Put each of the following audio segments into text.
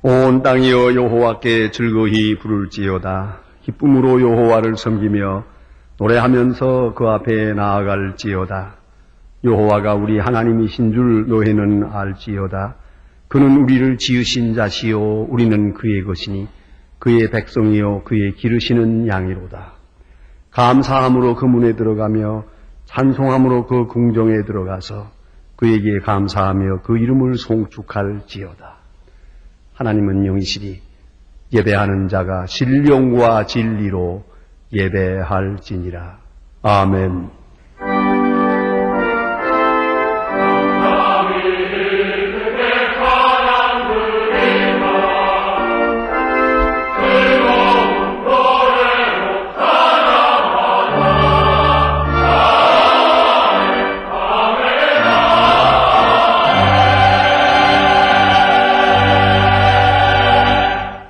온 땅이여 여호와께 즐거이 부를지어다. 기쁨으로 여호와를 섬기며 노래하면서 그 앞에 나아갈지어다. 여호와가 우리 하나님이신 줄 너희는 알지어다. 그는 우리를 지으신 자시요 우리는 그의 것이니 그의 백성이요 그의 기르시는 양이로다. 감사함으로 그 문에 들어가며 찬송함으로 그 궁정에 들어가서 그에게 감사하며 그 이름을 송축할지어다. 하나님은 영이시니 예배하는 자가 신령과 진리로 예배할지니라. 아멘.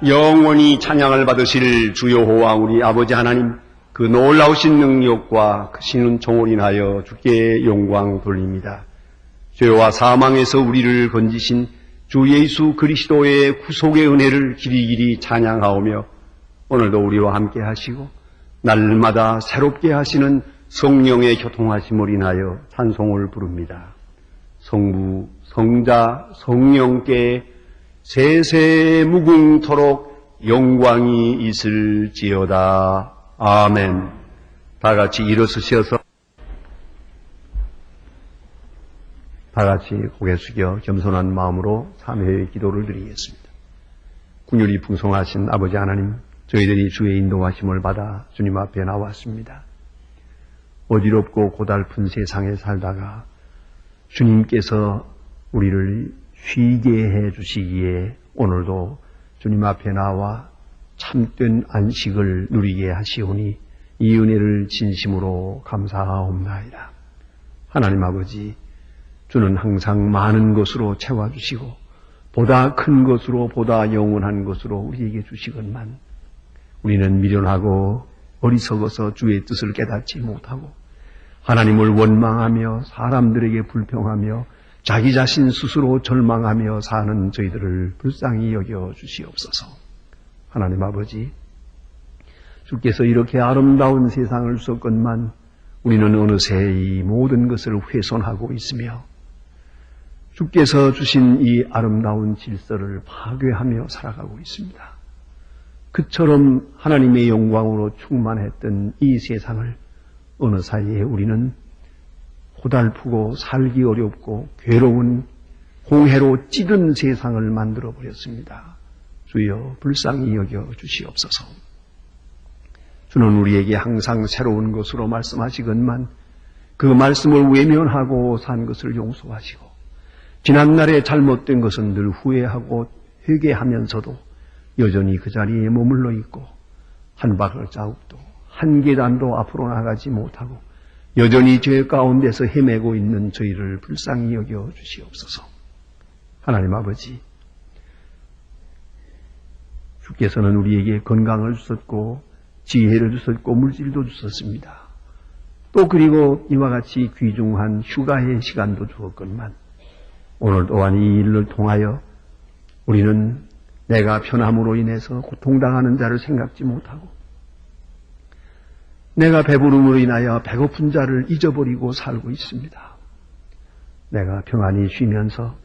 영원히 찬양을 받으실 주 여호와 우리 아버지 하나님, 그 놀라우신 능력과 크신 총을 인하여 주께 영광 돌립니다. 죄와 사망에서 우리를 건지신 주 예수 그리스도의 구속의 은혜를 길이길이 찬양하오며 오늘도 우리와 함께 하시고 날마다 새롭게 하시는 성령의 교통하심을 인하여 찬송을 부릅니다. 성부, 성자, 성령께 세세 무궁토록 영광이 있을지어다. 아멘. 다 같이 일어서셔서 다 같이 고개 숙여 겸손한 마음으로 참회의 기도를 드리겠습니다. 긍휼이 풍성하신 아버지 하나님, 저희들이 주의 인도하심을 받아 주님 앞에 나왔습니다. 어지럽고 고달픈 세상에 살다가 주님께서 우리를 쉬게 해 주시기에 오늘도 주님 앞에 나와 참된 안식을 누리게 하시오니 이 은혜를 진심으로 감사하옵나이다. 하나님 아버지, 주는 항상 많은 것으로 채워주시고 보다 큰 것으로 보다 영원한 것으로 우리에게 주시건만 우리는 미련하고 어리석어서 주의 뜻을 깨닫지 못하고 하나님을 원망하며 사람들에게 불평하며 자기 자신 스스로 절망하며 사는 저희들을 불쌍히 여겨 주시옵소서. 하나님 아버지, 주께서 이렇게 아름다운 세상을 주셨건만 우리는 어느새 이 모든 것을 훼손하고 있으며 주께서 주신 이 아름다운 질서를 파괴하며 살아가고 있습니다. 그처럼 하나님의 영광으로 충만했던 이 세상을 어느 사이에 우리는 고달프고 살기 어렵고 괴로운 홍해로 찌든 세상을 만들어버렸습니다. 주여 불쌍히 여겨 주시옵소서. 주는 우리에게 항상 새로운 것으로 말씀하시건만 그 말씀을 외면하고 산 것을 용서하시고 지난날에 잘못된 것은 늘 후회하고 회개하면서도 여전히 그 자리에 머물러 있고 한 발자국도 한 계단도 앞으로 나가지 못하고 여전히 죄 가운데서 헤매고 있는 저희를 불쌍히 여겨 주시옵소서. 하나님 아버지, 주께서는 우리에게 건강을 주셨고 지혜를 주셨고 물질도 주셨습니다. 또 그리고 이와 같이 귀중한 휴가의 시간도 주었건만 오늘 또한 이 일을 통하여 우리는 내가 편함으로 인해서 고통당하는 자를 생각지 못하고 내가 배부름으로 인하여 배고픈 자를 잊어버리고 살고 있습니다. 내가 평안히 쉬면서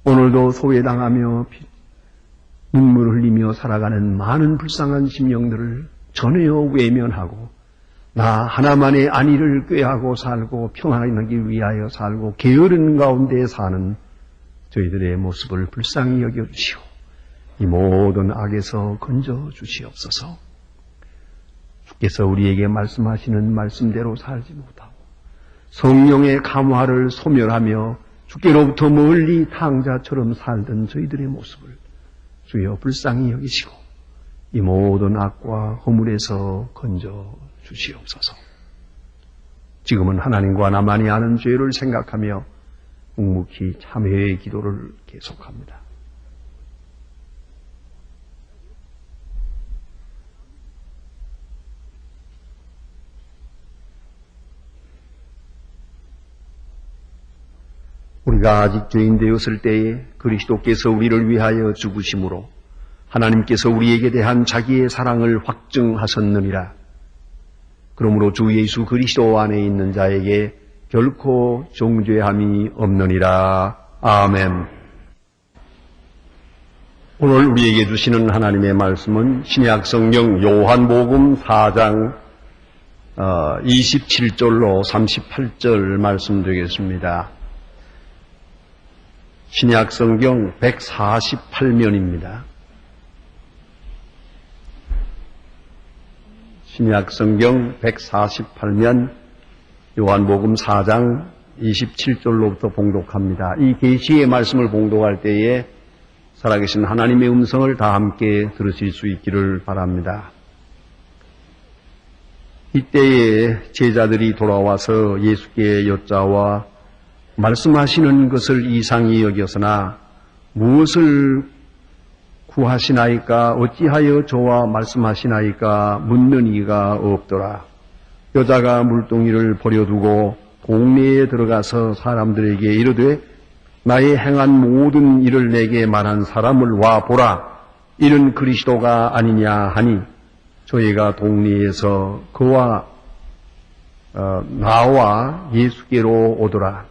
오늘도 소외당하며 눈물을 흘리며 살아가는 많은 불쌍한 심령들을 전혀 외면하고 나 하나만의 안위를 꾀하고 살고 평안하기 위하여 살고 게으른 가운데 사는 저희들의 모습을 불쌍히 여겨주시오. 이 모든 악에서 건져 주시옵소서. 주께서 우리에게 말씀하시는 말씀대로 살지 못하고 성령의 감화를 소멸하며 주께로부터 멀리 탕자처럼 살던 저희들의 모습을 주여 불쌍히 여기시고 이 모든 악과 허물에서 건져 주시옵소서. 지금은 하나님과 나만이 아는 죄를 생각하며 묵묵히 참회의 기도를 계속합니다. 우리가 아직 죄인 되었을 때에 그리스도께서 우리를 위하여 죽으심으로 하나님께서 우리에게 대한 자기의 사랑을 확증하셨느니라. 그러므로 주 예수 그리스도 안에 있는 자에게 결코 정죄함이 없느니라. 아멘. 오늘 우리에게 주시는 하나님의 말씀은 신약 성경 요한복음 4장 27절로 38절 말씀 되겠습니다. 신약 성경 148면입니다. 신약 성경 148면 요한복음 4장 27절로부터 봉독합니다. 이 계시의 말씀을 봉독할 때에 살아계신 하나님의 음성을 다 함께 들으실 수 있기를 바랍니다. 이때에 제자들이 돌아와서 예수께 여짜와 말씀하시는 것을 이상히 여겼으나 무엇을 구하시나이까 어찌하여 저와 말씀하시나이까 묻는 이가 없더라. 여자가 물동이를 버려두고 동네에 들어가서 사람들에게 이르되 나의 행한 모든 일을 내게 말한 사람을 와 보라. 이는 그리스도가 아니냐 하니 저희가 동네에서 그와 나와 예수께로 오더라.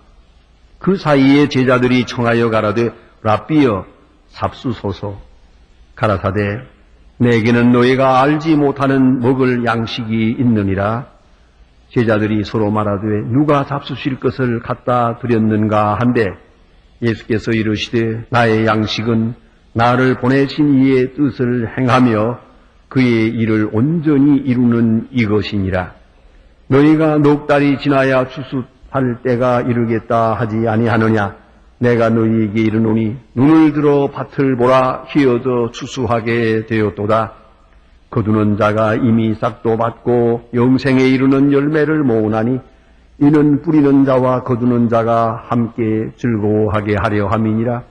그 사이에 제자들이 청하여 가라되 랍비여 잡수소서. 가라사대 내게는 너희가 알지 못하는 먹을 양식이 있느니라. 제자들이 서로 말하되 누가 잡수실 것을 갖다 드렸는가 한데 예수께서 이르시되 나의 양식은 나를 보내신 이의 뜻을 행하며 그의 일을 온전히 이루는 이것이니라. 너희가 넉 달이 지나야 추수할 때가 이르겠다 하지 아니하느냐. 내가 너희에게 이르노니 눈을 들어 밭을 보라. 휘어져 추수하게 되었도다. 거두는 자가 이미 싹도 받고 영생에 이르는 열매를 모으나니 이는 뿌리는 자와 거두는 자가 함께 즐거워하게 하려 함이니라.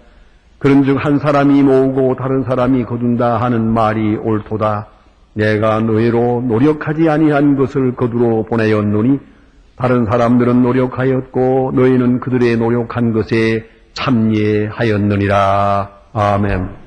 그런즉 한 사람이 모으고 다른 사람이 거둔다 하는 말이 옳도다. 내가 너희로 노력하지 아니한 것을 거두러 보내었노니 다른 사람들은 노력하였고 너희는 그들의 노력한 것에 참여하였느니라. 아멘.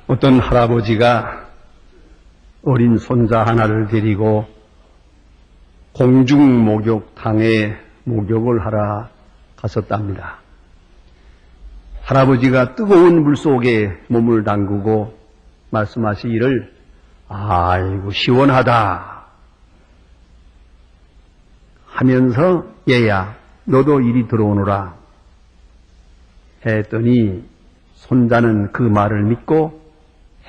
어떤 할아버지가 어린 손자 하나를 데리고 공중 목욕탕에 목욕을 하러 갔었답니다. 할아버지가 뜨거운 물 속에 몸을 담그고 말씀하시기를 아이고 시원하다 하면서 얘야 너도 이리 들어오너라 했더니 손자는 그 말을 믿고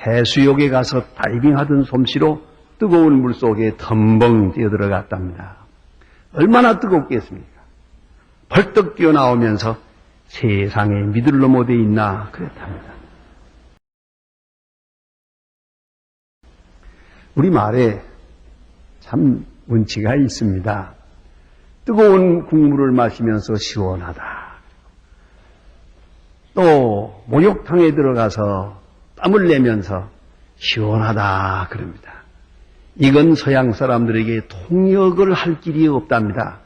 해수욕에 가서 다이빙하던 솜씨로 뜨거운 물 속에 덤벙 뛰어들어갔답니다. 얼마나 뜨겁겠습니까? 벌떡 뛰어나오면서 세상에 믿을 놈 어디 있나 그랬답니다. 우리 말에 참 운치가 있습니다. 뜨거운 국물을 마시면서 시원하다. 또 목욕탕에 들어가서 땀을 내면서 시원하다 그럽니다. 이건 서양 사람들에게 통역을 할 길이 없답니다.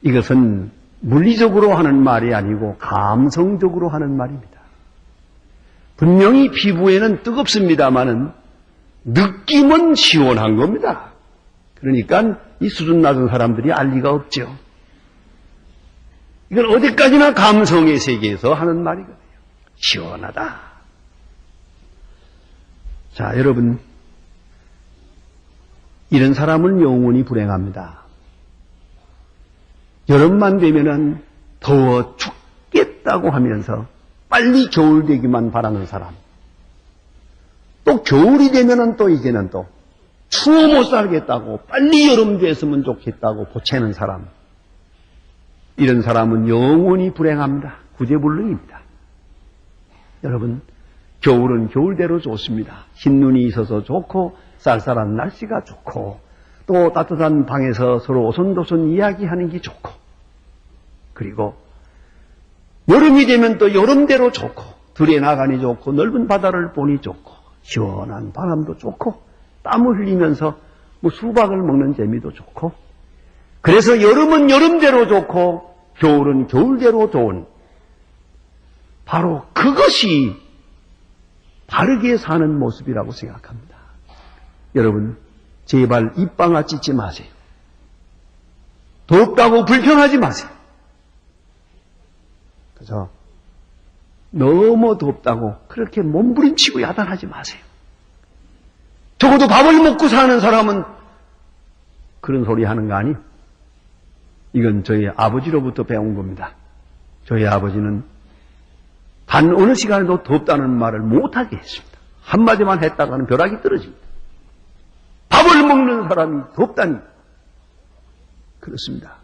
이것은 물리적으로 하는 말이 아니고 감성적으로 하는 말입니다. 분명히 피부에는 뜨겁습니다마는 느낌은 시원한 겁니다. 그러니까 이 수준 낮은 사람들이 알 리가 없죠. 이건 어디까지나 감성의 세계에서 하는 말이거든요. 시원하다. 자, 여러분, 이런 사람은 영원히 불행합니다. 여름만 되면은 더워 죽겠다고 하면서 빨리 겨울 되기만 바라는 사람. 또 겨울이 되면은 또 이제는 또 추워 못 살겠다고 빨리 여름 됐으면 좋겠다고 보채는 사람. 이런 사람은 영원히 불행합니다. 구제불능입니다. 여러분, 겨울은 겨울대로 좋습니다. 흰눈이 있어서 좋고 쌀쌀한 날씨가 좋고 또 따뜻한 방에서 서로 오손도손 이야기하는 게 좋고 그리고 여름이 되면 또 여름대로 좋고 들에 나가니 좋고 넓은 바다를 보니 좋고 시원한 바람도 좋고 땀을 흘리면서 뭐 수박을 먹는 재미도 좋고 그래서 여름은 여름대로 좋고 겨울은 겨울대로 좋은 바로 그것이 바르게 사는 모습이라고 생각합니다. 여러분 제발 입방아 찢지 마세요. 덥다고 불평하지 마세요. 그래서 너무 덥다고 그렇게 몸부림치고 야단하지 마세요. 적어도 밥을 먹고 사는 사람은 그런 소리 하는 거 아니에요? 이건 저희 아버지로부터 배운 겁니다. 저희 아버지는 단 어느 시간에도 덥다는 말을 못하게 했습니다. 한마디만 했다가는 벼락이 떨어집니다. 밥을 먹는 사람이 덥다니. 그렇습니다.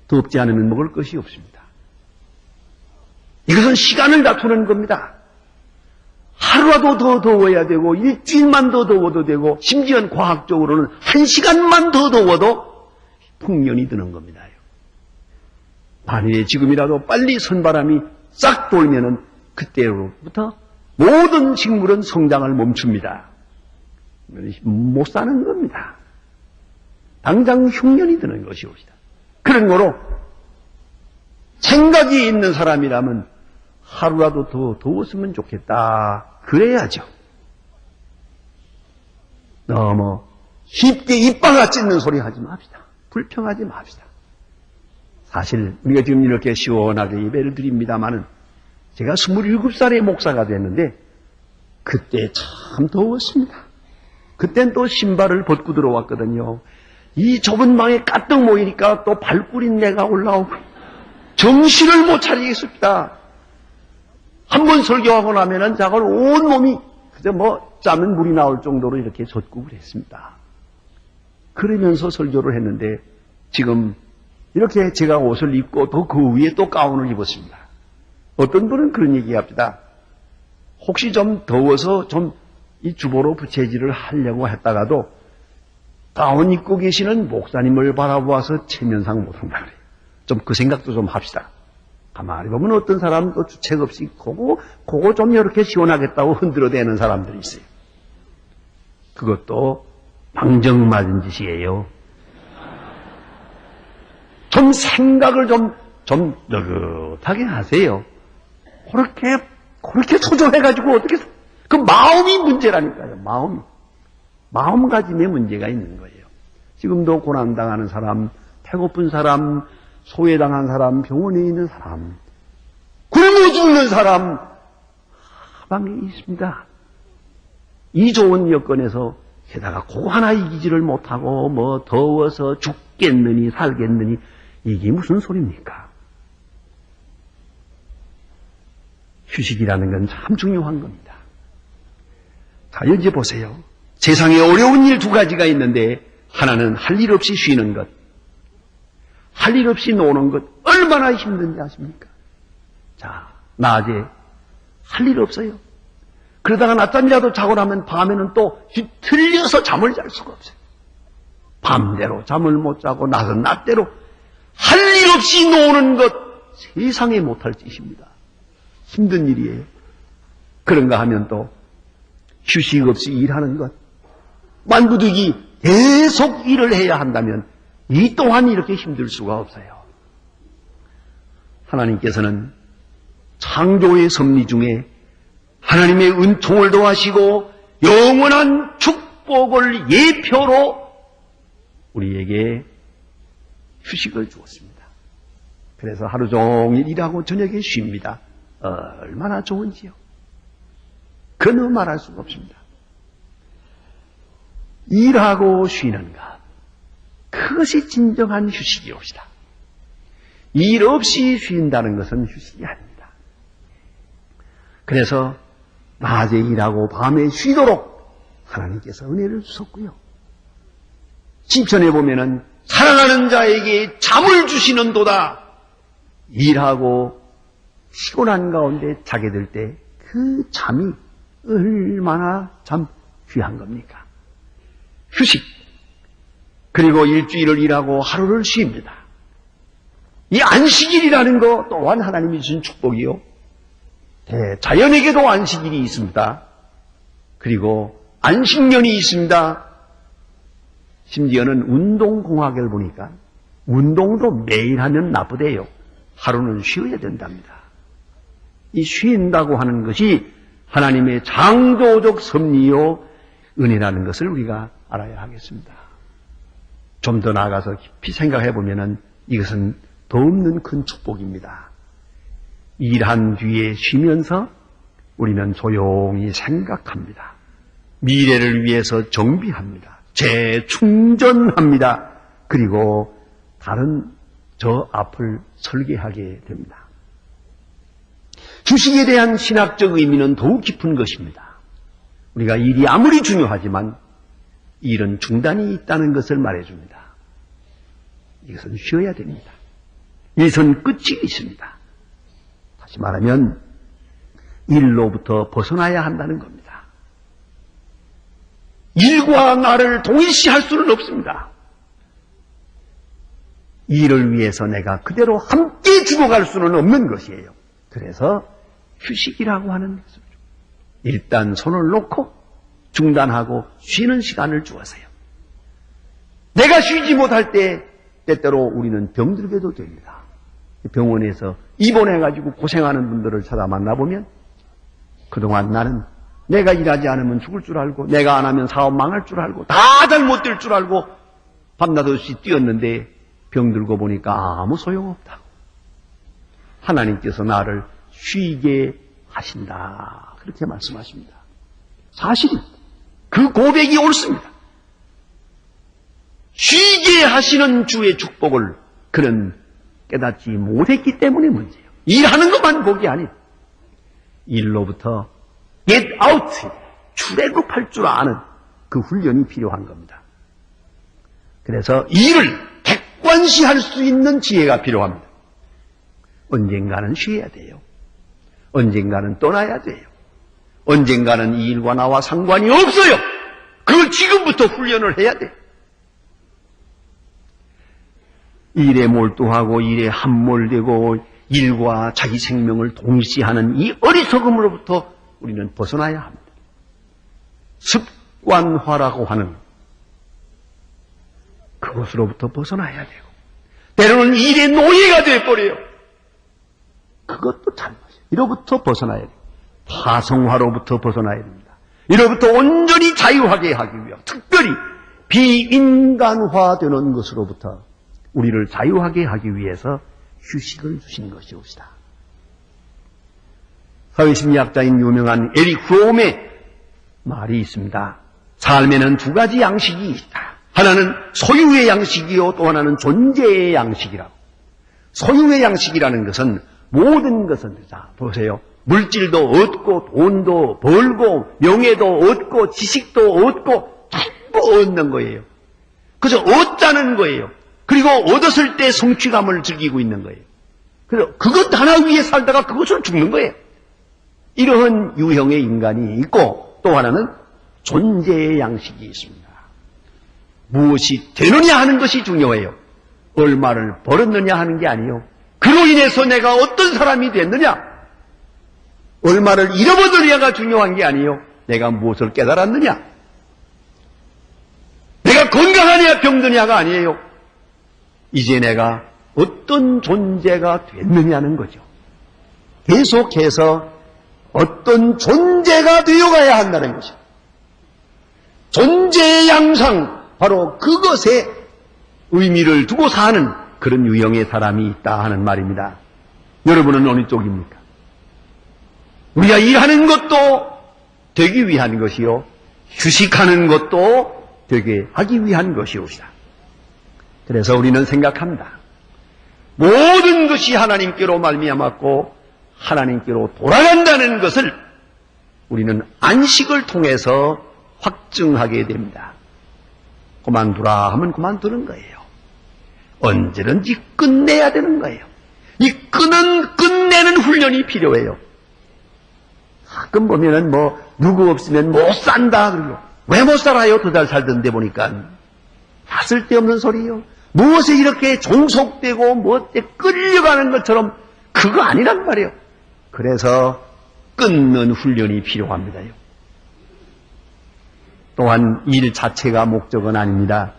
덥지 않으면 먹을 것이 없습니다. 이것은 시간을 다투는 겁니다. 하루라도 더 더워야 되고 일주일만 더 더워도 되고 심지어는 과학적으로는 1시간만 더 더워도 풍년이 드는 겁니다. 만일에 지금이라도 빨리 선바람이 싹 돌면은 그때로부터 모든 식물은 성장을 멈춥니다. 못 사는 겁니다. 당장 흉년이 드는 것이옵니다. 그런 거로 생각이 있는 사람이라면 하루라도 더 더웠으면 좋겠다. 그래야죠. 너무 쉽게 입방아 찢는 소리 하지 맙시다. 불평하지 맙시다. 사실 우리가 지금 이렇게 시원하게 예배를 드립니다마는 제가 27살의 목사가 됐는데 그때 참 더웠습니다. 그땐 또 신발을 벗고 들어왔거든요. 이 좁은 방에 까뜩 모이니까 또 발구린내가 올라오고 정신을 못 차리겠습니다. 한번 설교하고 나면은 자걸 온 몸이 그저 뭐 짜면 물이 나올 정도로 이렇게 젖고 그랬습니다. 그러면서 설교를 했는데 지금 이렇게 제가 옷을 입고 또 그 위에 또 가운을 입었습니다. 어떤 분은 그런 얘기합니다. 혹시 좀 더워서 좀 이 주보로 부채질을 하려고 했다가도 가운 입고 계시는 목사님을 바라보아서 체면상 못한다 그래요. 좀 그 생각도 좀 합시다. 가만히 보면 어떤 사람은 또 주책 없이 그거 좀 이렇게 시원하겠다고 흔들어대는 사람들이 있어요. 그것도 방정맞은 짓이에요. 좀 생각을 좀 느긋하게 하세요. 그렇게 그렇게 초조해가지고 어떻게, 그 마음이 문제라니까요, 마음이. 마음가짐에 문제가 있는 거예요. 지금도 고난당하는 사람, 배고픈 사람, 소외당한 사람, 병원에 있는 사람, 굶어 죽는 사람, 하방에 있습니다. 이 좋은 여건에서 게다가 고 하나 이기지를 못하고 뭐 더워서 죽겠느니 살겠느니 이게 무슨 소리입니까? 휴식이라는 건 참 중요한 겁니다. 자, 여기 보세요. 세상에 어려운 일 두 가지가 있는데 하나는 할 일 없이 쉬는 것, 할 일 없이 노는 것 얼마나 힘든지 아십니까? 자, 낮에 할 일 없어요. 그러다가 낮잠이라도 자고 나면 밤에는 또 뒤틀려서 잠을 잘 수가 없어요. 밤대로 잠을 못 자고 낮은 낮대로 할 일 없이 노는 것 세상에 못할 짓입니다. 힘든 일이에요. 그런가 하면 또 휴식 없이 일하는 것, 만부득이 계속 일을 해야 한다면 이 또한 이렇게 힘들 수가 없어요. 하나님께서는 창조의 섭리 중에 하나님의 은총을 더하시고 영원한 축복을 예표로 우리에게 휴식을 주었습니다. 그래서 하루 종일 일하고 저녁에 쉽니다. 얼마나 좋은지요. 그는 말할 수가 없습니다. 일하고 쉬는 것, 그것이 진정한 휴식이옵시다. 일 없이 쉰다는 것은 휴식이 아닙니다. 그래서 낮에 일하고 밤에 쉬도록 하나님께서 은혜를 주셨고요. 신천에 보면은 사랑하는 자에게 잠을 주시는도다. 일하고 피곤한 가운데 자게 될 때 그 잠이 얼마나 참 귀한 겁니까? 휴식. 그리고 일주일을 일하고 하루를 쉽니다. 이 안식일이라는 거 또한 하나님이 주신 축복이요. 자연에게도 안식일이 있습니다. 그리고 안식년이 있습니다. 심지어는 운동공학을 보니까 운동도 매일 하면 나쁘대요. 하루는 쉬어야 된답니다. 이 쉰다고 하는 것이 하나님의 창조적 섭리요 은혜라는 것을 우리가 알아야 하겠습니다. 좀 더 나아가서 깊이 생각해 보면은 이것은 더 없는 큰 축복입니다. 일한 뒤에 쉬면서 우리는 조용히 생각합니다. 미래를 위해서 정비합니다. 재충전합니다. 그리고 다른 저 앞을 설계하게 됩니다. 휴식에 대한 신학적 의미는 더욱 깊은 것입니다. 우리가 일이 아무리 중요하지만 일은 중단이 있다는 것을 말해줍니다. 이것은 쉬어야 됩니다. 이것은 끝이 있습니다. 다시 말하면 일로부터 벗어나야 한다는 겁니다. 일과 나를 동일시할 수는 없습니다. 일을 위해서 내가 그대로 함께 죽어갈 수는 없는 것이에요. 그래서 휴식이라고 하는 것을 일단 손을 놓고 중단하고 쉬는 시간을 주어서요. 내가 쉬지 못할 때 때때로 우리는 병들게도 됩니다. 병원에서 입원해가지고 고생하는 분들을 찾아 만나보면 그동안 나는 내가 일하지 않으면 죽을 줄 알고 내가 안 하면 사업 망할 줄 알고 다 잘못될 줄 알고 밤낮 없이 뛰었는데 병들고 보니까 아무 소용없다고. 하나님께서 나를 쉬게 하신다. 그렇게 말씀하십니다. 사실입니다. 그 고백이 옳습니다. 쉬게 하시는 주의 축복을 그는 깨닫지 못했기 때문에 문제예요. 일하는 것만 복이 아니에요. 일로부터 get out, 출애굽할 줄 아는 그 훈련이 필요한 겁니다. 그래서 일을 객관시할 수 있는 지혜가 필요합니다. 언젠가는 쉬어야 돼요. 언젠가는 떠나야 돼요. 언젠가는 이 일과 나와 상관이 없어요. 그걸 지금부터 훈련을 해야 돼요. 일에 몰두하고 일에 함몰되고 일과 자기 생명을 동시하는 이 어리석음으로부터 우리는 벗어나야 합니다. 습관화라고 하는 그것으로부터 벗어나야 되고 때로는 일의 노예가 되어버려요. 그것도 잘못이에요. 이로부터 벗어나야 돼요. 파성화로부터 벗어나야 됩니다. 이로부터 온전히 자유하게 하기 위하여 특별히 비인간화되는 것으로부터 우리를 자유하게 하기 위해서 휴식을 주신 것이옵시다. 사회심리학자인 유명한 에릭 프롬의 말이 있습니다. 삶에는 두 가지 양식이 있다. 하나는 소유의 양식이요, 또 하나는 존재의 양식이라고. 소유의 양식이라는 것은 모든 것은, 자, 보세요. 물질도 얻고, 돈도 벌고, 명예도 얻고, 지식도 얻고, 전부 얻는 거예요. 그래서 얻자는 거예요. 그리고 얻었을 때 성취감을 즐기고 있는 거예요. 그래서 그것 하나 위에 살다가 그것을 죽는 거예요. 이러한 유형의 인간이 있고, 또 하나는 존재의 양식이 있습니다. 무엇이 되느냐 하는 것이 중요해요. 얼마를 벌었느냐 하는 게 아니에요. 그로 인해서 내가 어떤 사람이 됐느냐, 얼마를 잃어버리냐가 중요한 게 아니에요. 내가 무엇을 깨달았느냐, 내가 건강하냐 병드냐가 아니에요. 이제 내가 어떤 존재가 됐느냐는 거죠. 계속해서 어떤 존재가 되어가야 한다는 것이죠. 존재의 양상, 바로 그것에 의미를 두고 사는 그런 유형의 사람이 있다 하는 말입니다. 여러분은 어느 쪽입니까? 우리가 일하는 것도 되기 위한 것이요, 휴식하는 것도 되게 하기 위한 것이옵시다. 그래서 우리는 생각합니다. 모든 것이 하나님께로 말미암았고 하나님께로 돌아간다는 것을 우리는 안식을 통해서 확증하게 됩니다. 그만두라 하면 그만두는 거예요. 언제든지 끝내야 되는 거예요. 이 끝내는 훈련이 필요해요. 가끔 보면은 누구 없으면 못 산다 그러고, 왜 못 살아요? 2달 살던데 보니까. 다 쓸데없는 소리요. 무엇에 이렇게 종속되고 무엇에 끌려가는 것처럼 그거 아니란 말이에요. 그래서 끊는 훈련이 필요합니다요. 또한 일 자체가 목적은 아닙니다.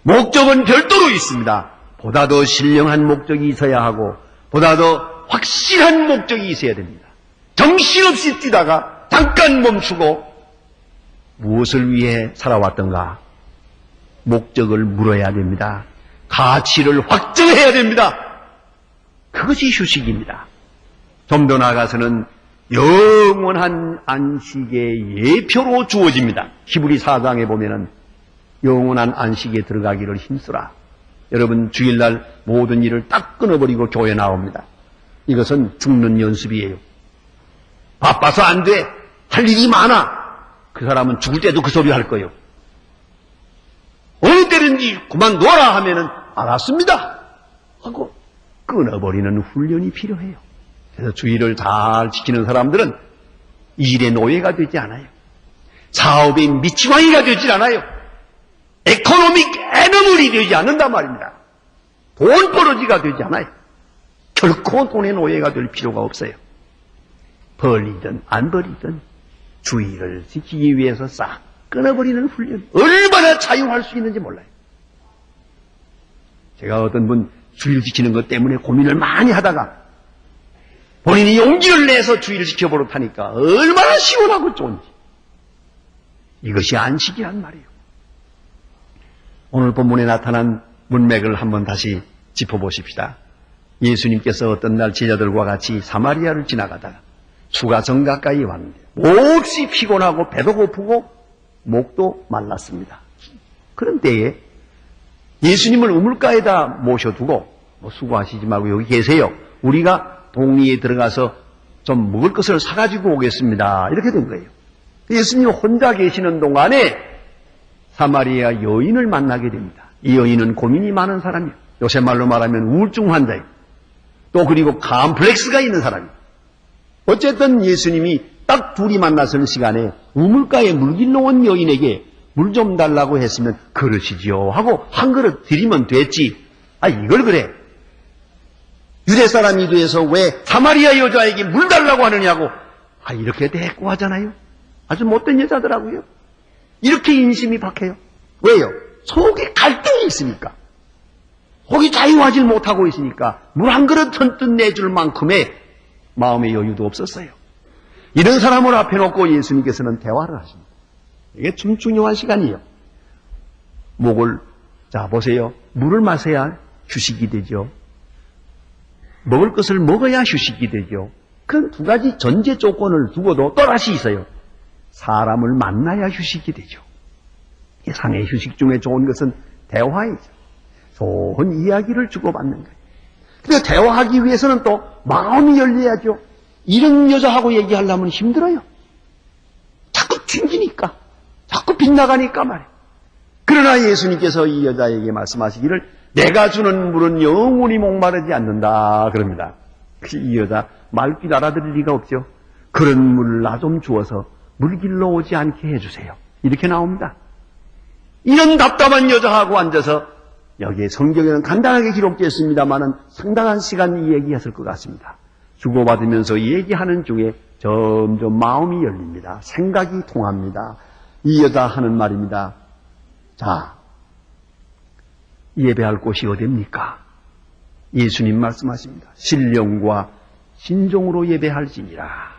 목적은 별도로 있습니다. 보다 더 신령한 목적이 있어야 하고 보다 더 확실한 목적이 있어야 됩니다. 정신없이 뛰다가 잠깐 멈추고 무엇을 위해 살아왔던가 목적을 물어야 됩니다. 가치를 확정해야 됩니다. 그것이 휴식입니다. 좀 더 나아가서는 영원한 안식의 예표로 주어집니다. 히브리 4장에 보면은 영원한 안식에 들어가기를 힘쓰라. 여러분 주일날 모든 일을 딱 끊어버리고 교회 나옵니다. 이것은 죽는 연습이에요. 바빠서 안 돼. 할 일이 많아. 그 사람은 죽을 때도 그 소리 할 거예요. 어느 때든지 그만둬라 하면은 알았습니다 하고 끊어버리는 훈련이 필요해요. 그래서 주의를 잘 지키는 사람들은 일의 노예가 되지 않아요. 사업의 미치광이가 되지 않아요. 에코노믹 애너물이 되지 않는단 말입니다. 돈벌어지가 되지 않아요. 결코 돈의 노예가 될 필요가 없어요. 벌리든 안 벌리든 주의를 지키기 위해서 싹 끊어버리는 훈련. 얼마나 자유할 수 있는지 몰라요. 제가 어떤 분 주의를 지키는 것 때문에 고민을 많이 하다가 본인이 용기를 내서 주의를 지켜보려하니까 얼마나 시원하고 좋은지. 이것이 안식이란 말이에요. 오늘 본문에 나타난 문맥을 한번 다시 짚어보십시다. 예수님께서 어떤 날 제자들과 같이 사마리아를 지나가다가 수가성 가까이 왔는데 몹시 피곤하고 배도 고프고 목도 말랐습니다. 그런 때에 예수님을 우물가에다 모셔두고 수고하시지 말고 여기 계세요. 우리가 동리에 들어가서 좀 먹을 것을 사가지고 오겠습니다. 이렇게 된 거예요. 예수님 혼자 계시는 동안에 사마리아 여인을 만나게 됩니다. 이 여인은 고민이 많은 사람이에요. 요새 말로 말하면 우울증 환자예요. 또 그리고 컴플렉스가 있는 사람이에요. 어쨌든 예수님이 딱 둘이 만났을 시간에 우물가에 물 길러 온 여인에게 물 좀 달라고 했으면 그러시지요 하고 한 그릇 드리면 됐지. 이걸 그래. 유대 사람이 돼서 왜 사마리아 여자에게 물 달라고 하느냐고. 이렇게 대꾸하잖아요. 아주 못된 여자더라고요. 이렇게 인심이 박해요. 왜요? 속에 갈등이 있으니까. 속이 자유하지 못하고 있으니까 물 한 그릇 선뜻 내줄 만큼의 마음의 여유도 없었어요. 이런 사람을 앞에 놓고 예수님께서는 대화를 하십니다. 이게 좀 중요한 시간이에요. 자, 보세요. 물을 마셔야 휴식이 되죠. 먹을 것을 먹어야 휴식이 되죠. 그 두 가지 전제 조건을 두고도 또다시 있어요. 사람을 만나야 휴식이 되죠. 세상의 휴식 중에 좋은 것은 대화이죠. 좋은 이야기를 주고받는 거예요. 근데 대화하기 위해서는 또 마음이 열려야죠. 이런 여자하고 얘기하려면 힘들어요. 자꾸 튕기니까, 자꾸 빗나가니까 말이에요. 그러나 예수님께서 이 여자에게 말씀하시기를 내가 주는 물은 영원히 목마르지 않는다 그럽니다. 이 여자 말귀 알아들을 리가 없죠. 그런 물을 나 좀 주어서 물길로 오지 않게 해주세요. 이렇게 나옵니다. 이런 답답한 여자하고 앉아서 여기에 성경에는 간단하게 기록되어 있습니다만은 상당한 시간 이 얘기했을 것 같습니다. 주고받으면서 얘기하는 중에 점점 마음이 열립니다. 생각이 통합니다. 이 여자 하는 말입니다. 자, 예배할 곳이 어디입니까? 예수님 말씀하십니다. 신령과 신종으로 예배할지니라.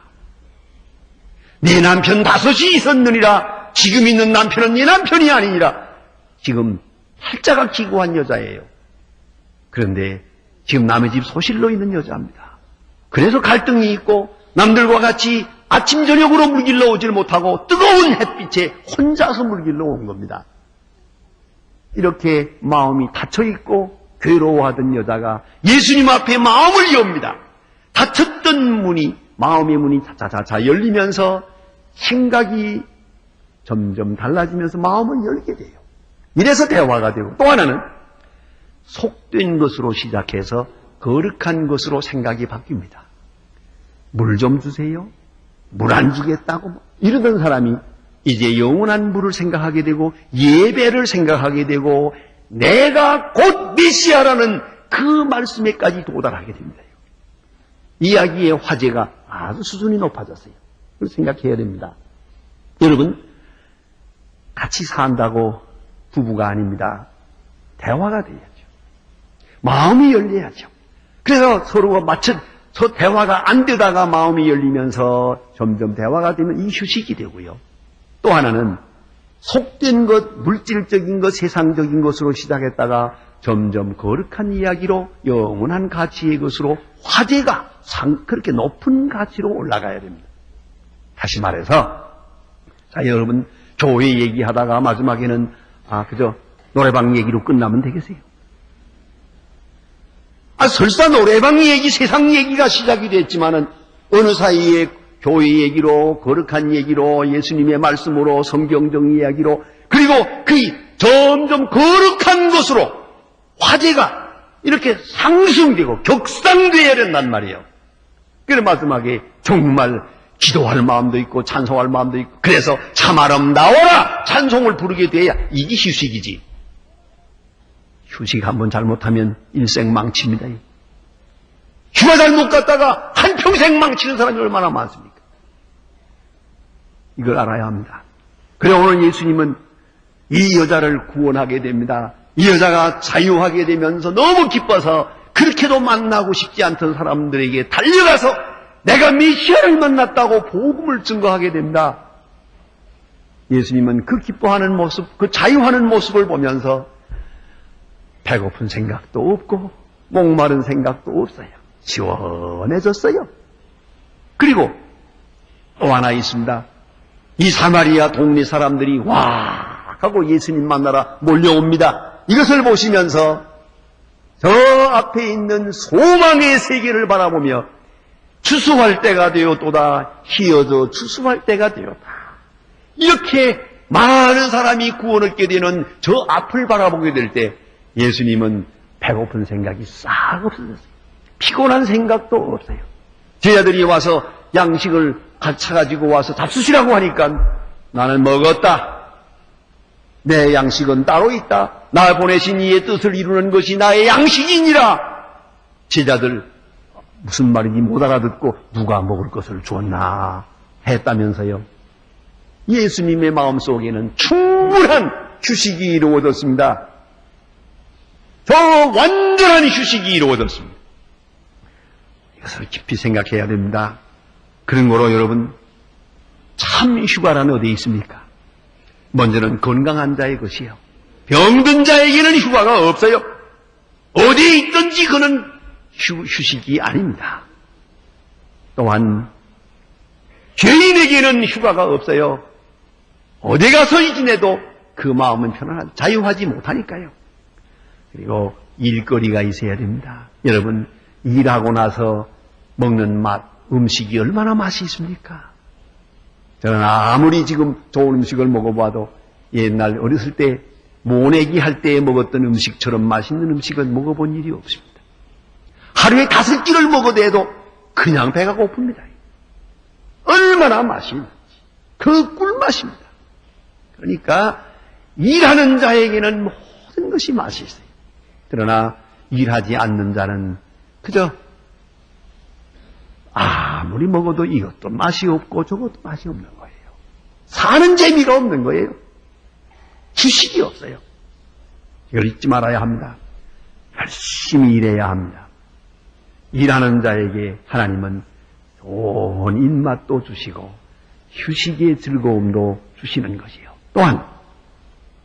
네 남편 5이 있었느니라. 지금 있는 남편은 네 남편이 아니니라. 지금 팔자가 기구한 여자예요. 그런데 지금 남의 집 소실로 있는 여자입니다. 그래서 갈등이 있고 남들과 같이 아침 저녁으로 물길로 오질 못하고 뜨거운 햇빛에 혼자서 물길로 온 겁니다. 이렇게 마음이 닫혀있고 괴로워하던 여자가 예수님 앞에 마음을 엽니다. 닫혔던 문이, 마음의 문이 자자자자 열리면서 생각이 점점 달라지면서 마음을 열게 돼요. 이래서 대화가 되고, 또 하나는 속된 것으로 시작해서 거룩한 것으로 생각이 바뀝니다. 물 좀 주세요. 물 안 주겠다고 이러던 사람이 이제 영원한 물을 생각하게 되고 예배를 생각하게 되고 내가 곧 메시아라는 그 말씀에까지 도달하게 됩니다. 이야기의 화제가 아주 수준이 높아졌어요. 그걸 생각해야 됩니다. 여러분, 같이 산다고 부부가 아닙니다. 대화가 돼야죠. 마음이 열려야죠. 그래서 서로가 대화가 안 되다가 마음이 열리면서 점점 대화가 되면 이 휴식이 되고요. 또 하나는 속된 것, 물질적인 것, 세상적인 것으로 시작했다가 점점 거룩한 이야기로 영원한 가치의 것으로 화제가 그렇게 높은 가치로 올라가야 됩니다. 다시 말해서, 자, 여러분, 교회 얘기하다가 마지막에는, 그저 노래방 얘기로 끝나면 되겠어요? 설사 노래방 얘기, 세상 얘기가 시작이 됐지만은, 어느 사이에 교회 얘기로, 거룩한 얘기로, 예수님의 말씀으로, 성경적 이야기로, 그리고 그 점점 거룩한 것으로 화제가 이렇게 상승되고 격상되어야 된단 말이에요. 그래서 마지막에 정말 기도할 마음도 있고 찬송할 마음도 있고 그래서 참아름 나오라 찬송을 부르게 돼야 이게 휴식이지. 휴식 한번 잘못하면 일생 망칩니다. 휴가 잘못 갔다가 한평생 망치는 사람이 얼마나 많습니까? 이걸 알아야 합니다. 그래 오늘 예수님은 이 여자를 구원하게 됩니다. 이 여자가 자유하게 되면서 너무 기뻐서 그렇게도 만나고 싶지 않던 사람들에게 달려가서 내가 메시아를 만났다고 복음을 증거하게 됩니다. 예수님은 그 기뻐하는 모습, 그 자유하는 모습을 보면서 배고픈 생각도 없고 목마른 생각도 없어요. 시원해졌어요. 그리고 또 하나 있습니다. 이 사마리아 동네 사람들이 와 하고 예수님 만나러 몰려옵니다. 이것을 보시면서 저 앞에 있는 소망의 세계를 바라보며 추수할 때가 되었도다. 희어져 추수할 때가 되었다. 이렇게 많은 사람이 구원을 얻게 되는 저 앞을 바라보게 될 때 예수님은 배고픈 생각이 싹 없어졌어요. 피곤한 생각도 없어요. 제자들이 와서 양식을 차가지고 와서 잡수시라고 하니까 나는 먹었다. 내 양식은 따로 있다. 나 보내신 이의 뜻을 이루는 것이 나의 양식이니라. 제자들 무슨 말인지 못 알아듣고 누가 먹을 것을 주었나 했다면서요. 예수님의 마음속에는 충분한 휴식이 이루어졌습니다. 저 완전한 휴식이 이루어졌습니다. 이것을 깊이 생각해야 됩니다. 그런 거로 여러분 참 휴가란 어디에 있습니까? 먼저는 건강한 자의 것이요. 병든 자에게는 휴가가 없어요. 어디에 있든지 그는 휴식이 아닙니다. 또한 죄인에게는 휴가가 없어요. 어디 가서 지내도 그 마음은 편안하지, 자유하지 못하니까요. 그리고 일거리가 있어야 됩니다. 여러분, 일하고 나서 먹는 음식이 얼마나 맛이 있습니까? 저는 아무리 지금 좋은 음식을 먹어봐도 옛날 어렸을 때 모내기 할 때 먹었던 음식처럼 맛있는 음식은 먹어본 일이 없습니다. 하루에 5끼를 먹어도 그냥 배가 고픕니다. 얼마나 맛이 있는지. 그 꿀맛입니다. 그러니까 일하는 자에게는 모든 것이 맛이 있어요. 그러나 일하지 않는 자는 그저 아무리 먹어도 이것도 맛이 없고 저것도 맛이 없는 거예요. 사는 재미가 없는 거예요. 휴식이 없어요. 이걸 잊지 말아야 합니다. 열심히 일해야 합니다. 일하는 자에게 하나님은 좋은 입맛도 주시고 휴식의 즐거움도 주시는 것이요. 또한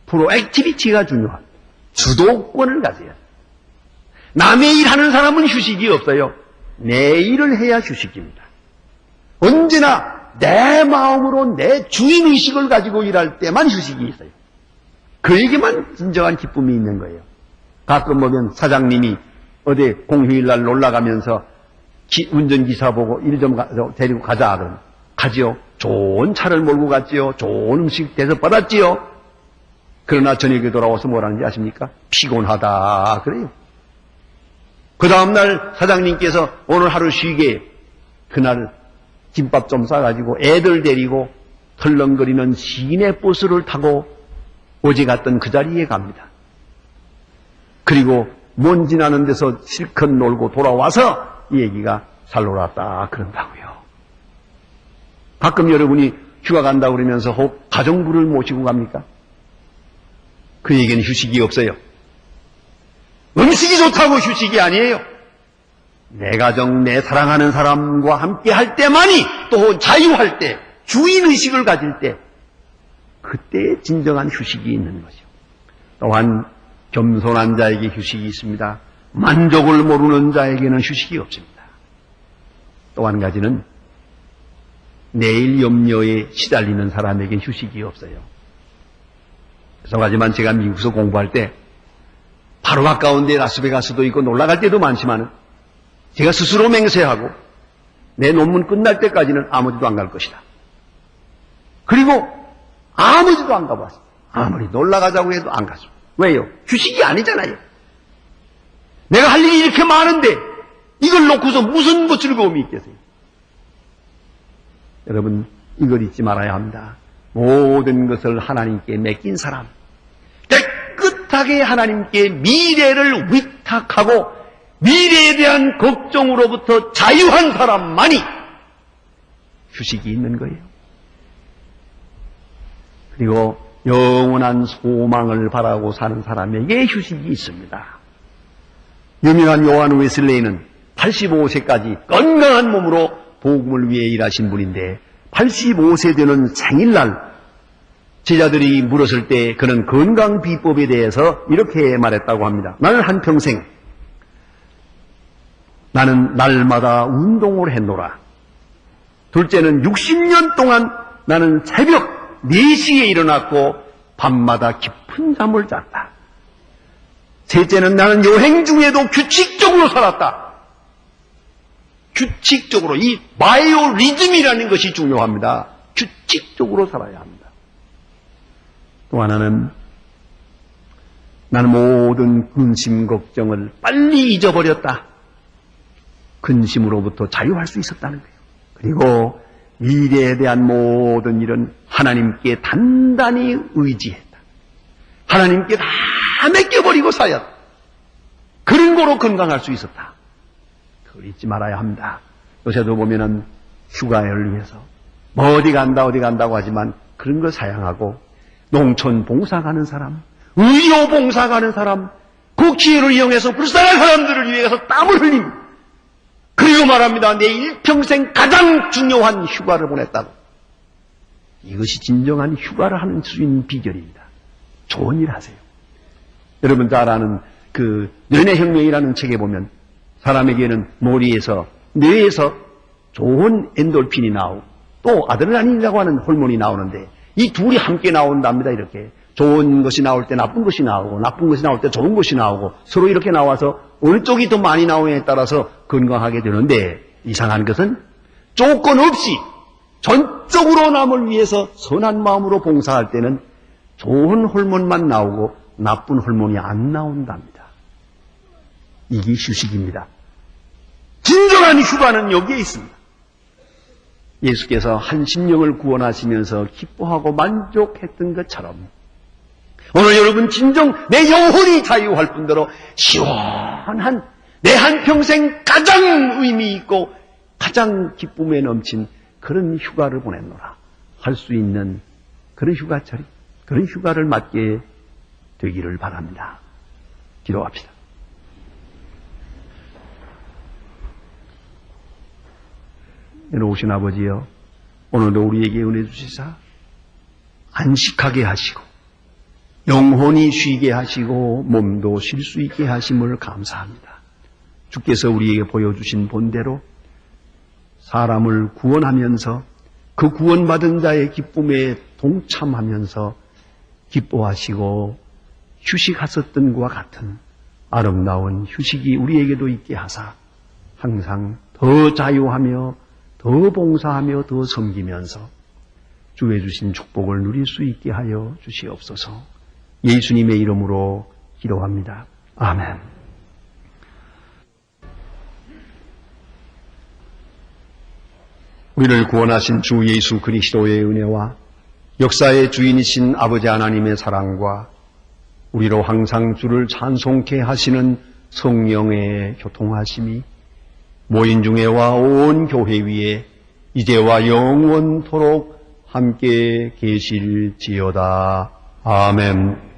프로액티비티가 중요한 주도권을 가져야 해요. 남의 일하는 사람은 휴식이 없어요. 내 일을 해야 휴식입니다. 언제나 내 마음으로 내 주인의식을 가지고 일할 때만 휴식이 있어요. 그에게만 진정한 기쁨이 있는 거예요. 가끔 보면 사장님이 어디 공휴일날 놀러가면서 운전기사 보고 일 좀 데리고 가자 그러면 가지요. 좋은 차를 몰고 갔지요. 좋은 음식 대접받았지요. 그러나 저녁에 돌아와서 뭐라는지 아십니까? 피곤하다 그래요. 그 다음날 사장님께서 오늘 하루 쉬게 그날 김밥 좀 싸가지고 애들 데리고 털렁거리는 시내 버스를 타고 어제 갔던 그 자리에 갑니다. 그리고 먼지 나는 데서 실컷 놀고 돌아와서 이 얘기가 잘 놀았다 그런다고요. 가끔 여러분이 휴가 간다고 그러면서 혹 가정부를 모시고 갑니까? 그에게는 휴식이 없어요. 음식이 좋다고 휴식이 아니에요. 내 가정, 내 사랑하는 사람과 함께 할 때만이 또 자유할 때, 주인의식을 가질 때 그때 진정한 휴식이 있는 거죠. 또한 겸손한 자에게 휴식이 있습니다. 만족을 모르는 자에게는 휴식이 없습니다. 또 한 가지는 내일 염려에 시달리는 사람에게 휴식이 없어요. 하지만 제가 미국에서 공부할 때 바로 가까운 데 라스베가스도 있고 놀러갈 때도 많지만 제가 스스로 맹세하고 내 논문 끝날 때까지는 아무 데도 안 갈 것이다. 그리고 아무 데도 안 가봤어. 아무리 놀러가자고 해도 안 가죠. 왜요? 휴식이 아니잖아요. 내가 할 일이 이렇게 많은데 이걸 놓고서 무슨 뭐 즐거움이 있겠어요? 여러분, 이걸 잊지 말아야 합니다. 모든 것을 하나님께 맡긴 사람, 깨끗하게 하나님께 미래를 위탁하고 미래에 대한 걱정으로부터 자유한 사람만이 휴식이 있는 거예요. 그리고 영원한 소망을 바라고 사는 사람에게 휴식이 있습니다. 유명한 요한 웨슬레이는 85세까지 건강한 몸으로 복음을 위해 일하신 분인데 85세 되는 생일날 제자들이 물었을 때 그는 건강 비법에 대해서 이렇게 말했다고 합니다. 나는 한평생 나는 날마다 운동을 했노라. 둘째는 60년 동안 나는 새벽 4시에 일어났고 밤마다 깊은 잠을 잤다. 셋째는 나는 여행 중에도 규칙적으로 살았다. 규칙적으로, 이 바이오 리즘이라는 것이 중요합니다. 규칙적으로 살아야 합니다. 또 하나는 나는 모든 근심 걱정을 빨리 잊어버렸다. 근심으로부터 자유할 수 있었다는 거예요. 그리고 미래에 대한 모든 일은 하나님께 단단히 의지했다. 하나님께 다 맡겨버리고 살았다. 그런 거로 건강할 수 있었다. 그걸 잊지 말아야 합니다. 요새도 보면은 휴가를 위해서 뭐 어디 간다고 하지만 그런 걸 사양하고 농촌 봉사 가는 사람, 의료 봉사 가는 사람, 그 기회를 이용해서 불쌍한 사람들을 위해서 땀을 흘립니다. 그리고 말합니다. 내 일평생 가장 중요한 휴가를 보냈다고. 이것이 진정한 휴가를 하는 수 있는 비결입니다. 좋은 일 하세요. 여러분 잘 아는 그 뇌내 혁명이라는 책에 보면 사람에게는 머리에서 뇌에서 좋은 엔돌핀이 나오고 또 아드레날린이라고 하는 호르몬이 나오는데 이 둘이 함께 나온답니다. 이렇게 좋은 것이 나올 때 나쁜 것이 나오고 나쁜 것이 나올 때 좋은 것이 나오고 서로 이렇게 나와서 어느 쪽이 더 많이 나오냐에 따라서 건강하게 되는데 이상한 것은 조건 없이 전적으로 남을 위해서 선한 마음으로 봉사할 때는 좋은 호르몬만 나오고 나쁜 호르몬이 안 나온답니다. 이게 휴식입니다. 진정한 휴가는 여기에 있습니다. 예수께서 한 심령을 구원하시면서 기뻐하고 만족했던 것처럼 오늘 여러분 진정 내 영혼이 자유할 뿐더러 시원한 내 한평생 가장 의미 있고 가장 기쁨에 넘친 그런 휴가를 보냈노라 할 수 있는 그런 휴가철이 그런 휴가를 맞게 되기를 바랍니다. 기도합시다. 오신 아버지여, 오늘도 우리에게 은혜 주시사 안식하게 하시고 영혼이 쉬게 하시고 몸도 쉴 수 있게 하심을 감사합니다. 주께서 우리에게 보여주신 본대로 사람을 구원하면서 그 구원받은 자의 기쁨에 동참하면서 기뻐하시고 휴식하셨던 것과 같은 아름다운 휴식이 우리에게도 있게 하사 항상 더 자유하며 더 봉사하며 더 섬기면서 주의 주신 축복을 누릴 수 있게 하여 주시옵소서. 예수님의 이름으로 기도합니다. 아멘. 우리를 구원하신 주 예수 그리스도의 은혜와 역사의 주인이신 아버지 하나님의 사랑과 우리로 항상 주를 찬송케 하시는 성령의 교통하심이 모인 중에와 온 교회 위에 이제와 영원토록 함께 계실지어다. 아멘.